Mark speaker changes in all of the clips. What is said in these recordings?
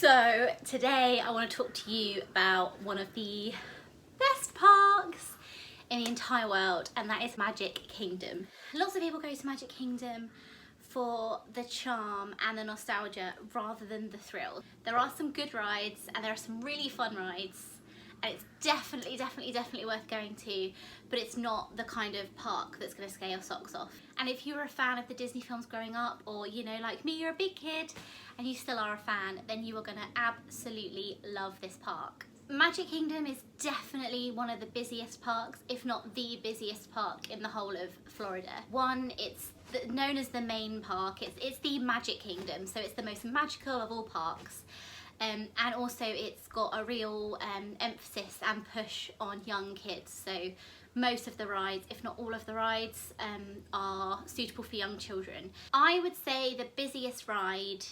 Speaker 1: So today I want to talk to you about one of the best parks in the entire world, and that is Magic Kingdom. Lots of people go to Magic Kingdom for the charm and the nostalgia rather than the thrill. There are some good rides and there are some really fun rides, and it's definitely worth going to, but it's not the kind of park that's going to scare your socks off. And if you were a fan of the Disney films growing up, or you know, like me, you're a big kid and you still are a fan, then you are going to absolutely love this park. Magic Kingdom is definitely one of the busiest parks, if not the busiest park in the whole of Florida. One, it's known as the main park. It's the Magic Kingdom, so it's the most magical of all parks. And also it's got a real emphasis and push on young kids. So most of the rides, if not all of the rides, are suitable for young children. I would say the busiest ride,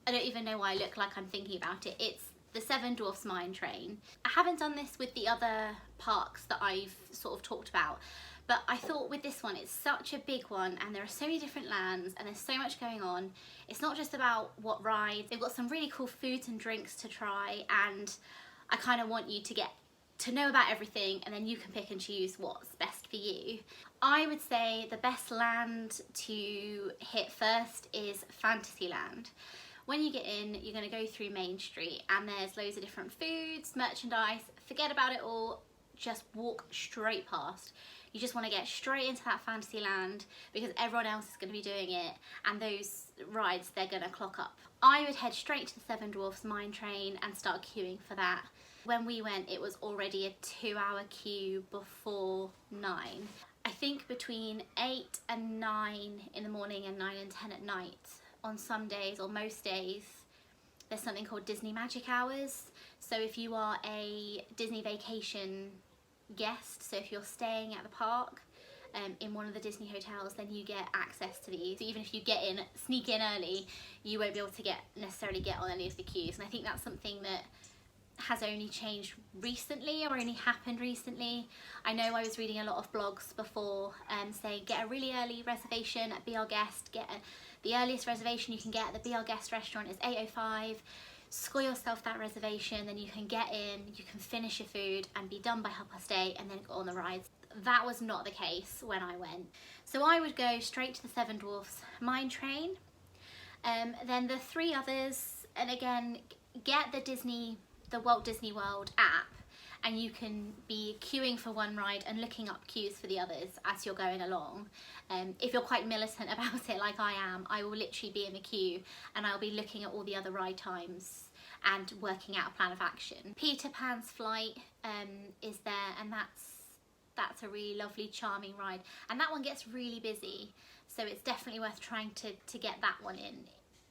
Speaker 1: I don't even know why I look like I'm thinking about it, it's the Seven Dwarfs Mine Train. I haven't done this with the other parks that I've sort of talked about, but I thought with this one, it's such a big one and there are so many different lands and there's so much going on. It's not just about what rides, they've got some really cool foods and drinks to try, and I kind of want you to get to know about everything and then you can pick and choose what's best for you. I would say the best land to hit first is Fantasyland. When you get in, you're going to go through Main Street and there's loads of different foods, merchandise. Forget about it all, just walk straight past. You just want to get straight into that Fantasyland because everyone else is going to be doing it, and those rides, they're going to clock up. I would head straight to the Seven Dwarfs Mine Train and start queuing for that. When we went, it was already a 2-hour queue before 9. I think between 8 and 9 in the morning and 9 and 10 at night, on some days or most days, there's something called Disney Magic Hours. So if you are a Disney Vacation guest, so if you're staying at the park in one of the Disney hotels, then you get access to these. So even if you sneak in early, you won't be able to necessarily get on any of the queues. And I think that's something that has only changed recently, or only happened recently. I know I was reading a lot of blogs before saying get a really early reservation at Be Our Guest, the earliest reservation you can get at the Be Our Guest restaurant is 8:05. Score yourself that reservation, then you can get in, you can finish your food and be done by 8:30 and then go on the rides. That was not the case when I went. So I would go straight to the Seven Dwarfs Mine Train. Then the three others, and again, get the Walt Disney World app, and you can be queuing for one ride and looking up queues for the others as you're going along. If you're quite militant about it like I am, I will literally be in the queue and I'll be looking at all the other ride times and working out a plan of action. Peter Pan's flight is there, and that's a really lovely, charming ride, and that one gets really busy, so it's definitely worth trying to get that one in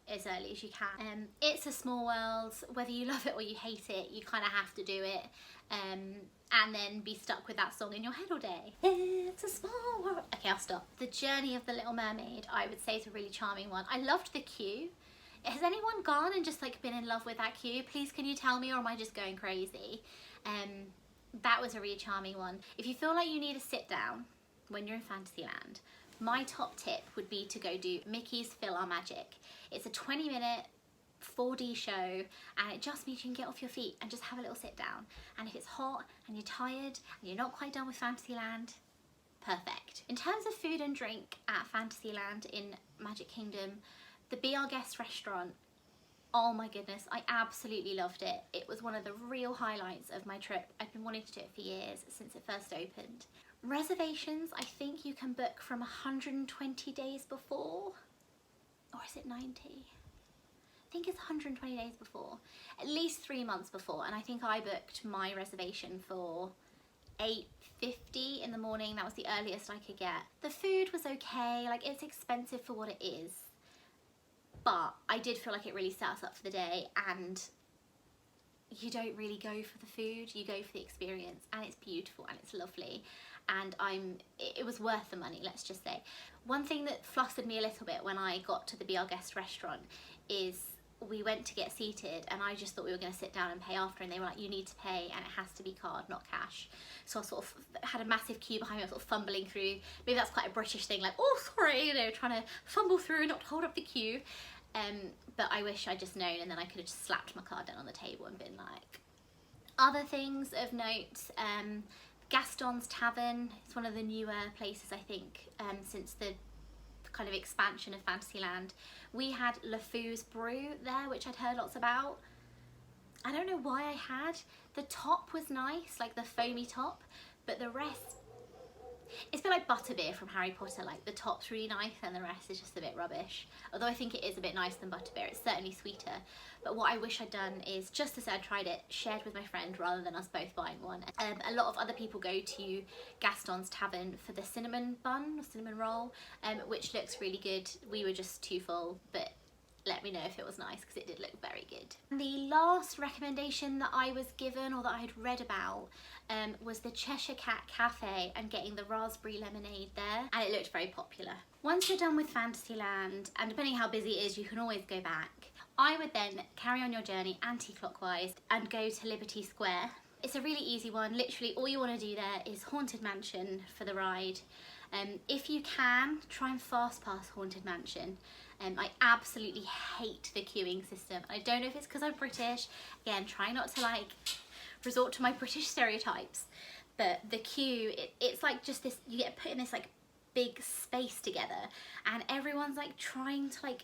Speaker 1: as early as you can. It's a Small World, whether you love it or you hate it, you kind of have to do it, and then be stuck with that song in your head all day. It's a small world. Okay, I'll stop. The Journey of the Little Mermaid, I would say, is a really charming one. I loved the queue. Has anyone gone and just like been in love with that queue? Please, can you tell me, or am I just going crazy? That was a really charming one. If you feel like you need a sit down when you're in Fantasyland, my top tip would be to go do Mickey's Fill Our Magic. It's a 20-minute 4D show, and it just means you can get off your feet and just have a little sit down. And if it's hot and you're tired and you're not quite done with Fantasyland, perfect. In terms of food and drink at Fantasyland in Magic Kingdom, the Be Our Guest restaurant, oh my goodness, I absolutely loved it. It was one of the real highlights of my trip. I've been wanting to do it for years, since it first opened. Reservations, I think you can book from 120 days before, or is it 90? I think it's 120 days before, at least 3 months before, and I think I booked my reservation for 8:50 in the morning. That was the earliest I could get. The food was okay, like it's expensive for what it is, but I did feel like it really set us up for the day, and you don't really go for the food, you go for the experience, and it's beautiful and it's lovely, and it was worth the money, let's just say. One thing that flustered me a little bit when I got to the Be Our Guest restaurant is we went to get seated and I just thought we were going to sit down and pay after, and they were like, you need to pay and it has to be card, not cash. So I sort of had a massive queue behind me. I was sort of fumbling through. Maybe that's quite a British thing, like, oh sorry, you know, trying to fumble through, not hold up the queue. But I wish I'd just known, and then I could have just slapped my card down on the table and been like. Other things of note, Gaston's Tavern. It's one of the newer places, I think, since the kind of expansion of Fantasyland. We had LeFou's Brew there, which I'd heard lots about. I don't know why I had. The top was nice, like the foamy top, but the rest, it's a bit like butterbeer from Harry Potter. Like the top's really nice and the rest is just a bit rubbish. Although I think it is a bit nicer than butterbeer, it's certainly sweeter. But what I wish I'd done is, just as I'd tried it, shared with my friend rather than us both buying one. A lot of other people go to Gaston's Tavern for the cinnamon bun or cinnamon roll, which looks really good. We were just too full, but let me know if it was nice, because it did look very good. The last recommendation that I was given, or that I had read about, was the Cheshire Cat Cafe and getting the raspberry lemonade there, and it looked very popular. Once you're done with Fantasyland, and depending how busy it is, you can always go back. I would then carry on your journey anti-clockwise and go to Liberty Square. It's a really easy one. Literally all you want to do there is Haunted Mansion for the ride. If you can, try and fast pass Haunted Mansion. I absolutely hate the queuing system. I don't know if it's because I'm British. Again, try not to like resort to my British stereotypes, but the queue, it's like just this, you get put in this like big space together, and everyone's like trying to like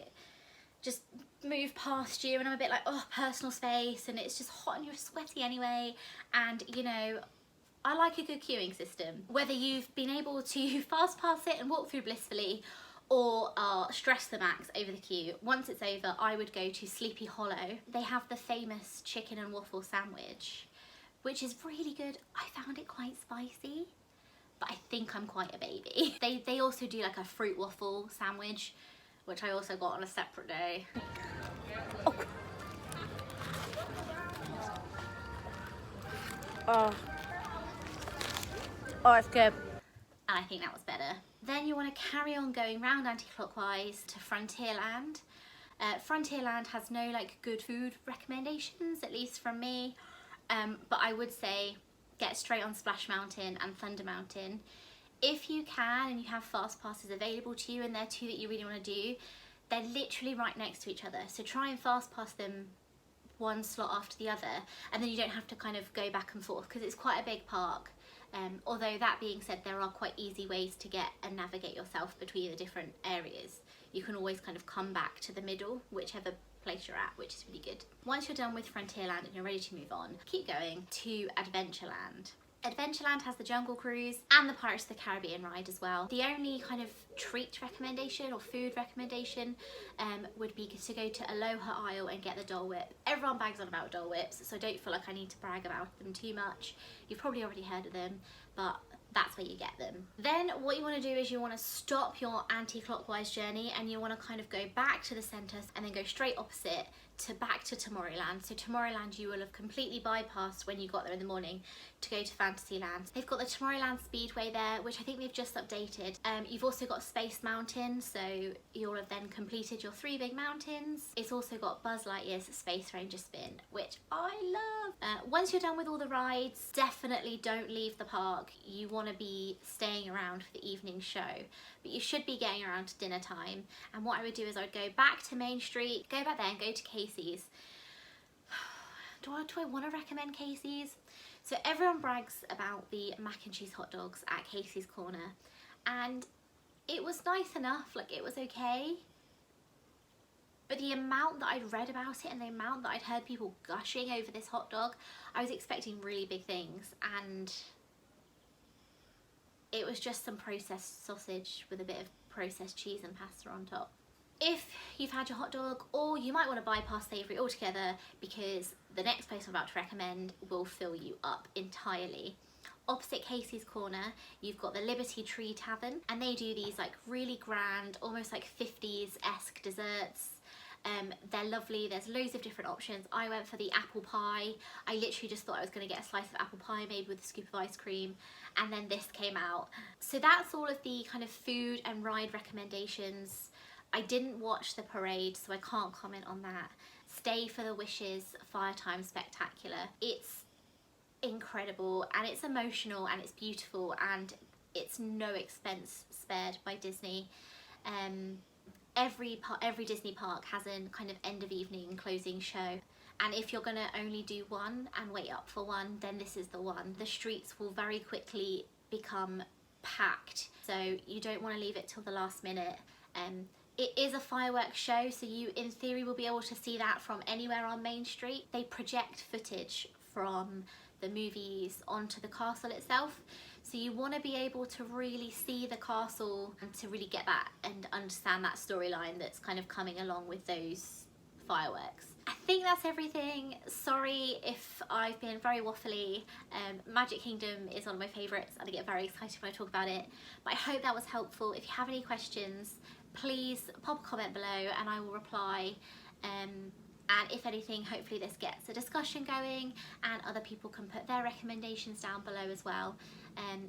Speaker 1: just move past you, and I'm a bit like, oh, personal space, and it's just hot and you're sweaty anyway, and you know, I like a good queuing system. Whether you've been able to fast pass it and walk through blissfully, or are stressed the max over the queue, once it's over, I would go to Sleepy Hollow. They have the famous chicken and waffle sandwich, which is really good. I found it quite spicy, but I think I'm quite a baby. They also do like a fruit waffle sandwich, which I also got on a separate day. Oh. Oh, it's good. And I think that was better. Then you want to carry on going round anti-clockwise to Frontierland. Frontierland has no like good food recommendations, at least from me, but I would say get straight on Splash Mountain and Thunder Mountain. If you can and you have fast passes available to you and they're two that you really want to do, they're literally right next to each other, so try and fast pass them one slot after the other, and then you don't have to kind of go back and forth, because it's quite a big park. Although that being said, there are quite easy ways to get and navigate yourself between the different areas. You can always kind of come back to the middle, whichever place you're at, which is really good. Once you're done with Frontierland and you're ready to move on, keep going to Adventureland. Adventureland has the Jungle Cruise and the Pirates of the Caribbean ride as well. The only kind of treat recommendation or food recommendation would be to go to Aloha Isle and get the Dole Whip. Everyone bags on about Dole Whips, so I don't feel like I need to brag about them too much. You've probably already heard of them, but that's where you get them. Then what you want to do is you want to stop your anti-clockwise journey, and you want to kind of go back to the centre and then go straight opposite to back to Tomorrowland. So Tomorrowland you will have completely bypassed when you got there in the morning to go to Fantasyland. They've got the Tomorrowland Speedway there, which I think they've just updated. You've also got Space Mountain, so you'll have then completed your 3 big mountains. It's also got Buzz Lightyear's Space Ranger Spin, which I love. Once you're done with all the rides, definitely don't leave the park. You want to be staying around for the evening show, but you should be getting around to dinner time. And what I would do is I would go back to Main Street, go back there and go to Casey's. Do I want to recommend Casey's? So everyone brags about the mac and cheese hot dogs at Casey's Corner, and it was nice enough, like it was okay, but the amount that I'd read about it and the amount that I'd heard people gushing over this hot dog, I was expecting really big things, and it was just some processed sausage with a bit of processed cheese and pasta on top. If you've had your hot dog, or you might want to bypass savoury altogether, because the next place I'm about to recommend will fill you up entirely. Opposite Casey's Corner, you've got the Liberty Tree Tavern, and they do these like really grand, almost like 50s-esque desserts. They're lovely. There's loads of different options. I went for the apple pie. I literally just thought I was going to get a slice of apple pie, maybe with a scoop of ice cream, and then this came out. So that's all of the kind of food and ride recommendations. I didn't watch the parade, so I can't comment on that. Stay for the Wishes Fire Time Spectacular. It's incredible, and it's emotional, and it's beautiful, and it's no expense spared by Disney. every Disney park has a kind of end of evening closing show. And if you're gonna only do one and wait up for one, then this is the one. The streets will very quickly become packed, so you don't want to leave it till the last minute. It is a fireworks show, so you in theory will be able to see that from anywhere on Main Street. They project footage from the movies onto the castle itself, so you want to be able to really see the castle and to really get that and understand that storyline that's kind of coming along with those fireworks. I think that's everything. Sorry if I've been very waffly. Magic Kingdom is one of my favourites and I get very excited when I talk about it, but I hope that was helpful. If you have any questions, please pop a comment below and I will reply. And if anything, hopefully this gets a discussion going and other people can put their recommendations down below as well.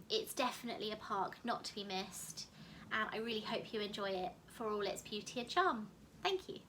Speaker 1: It's definitely a park not to be missed, and I really hope you enjoy it for all its beauty and charm. Thank you.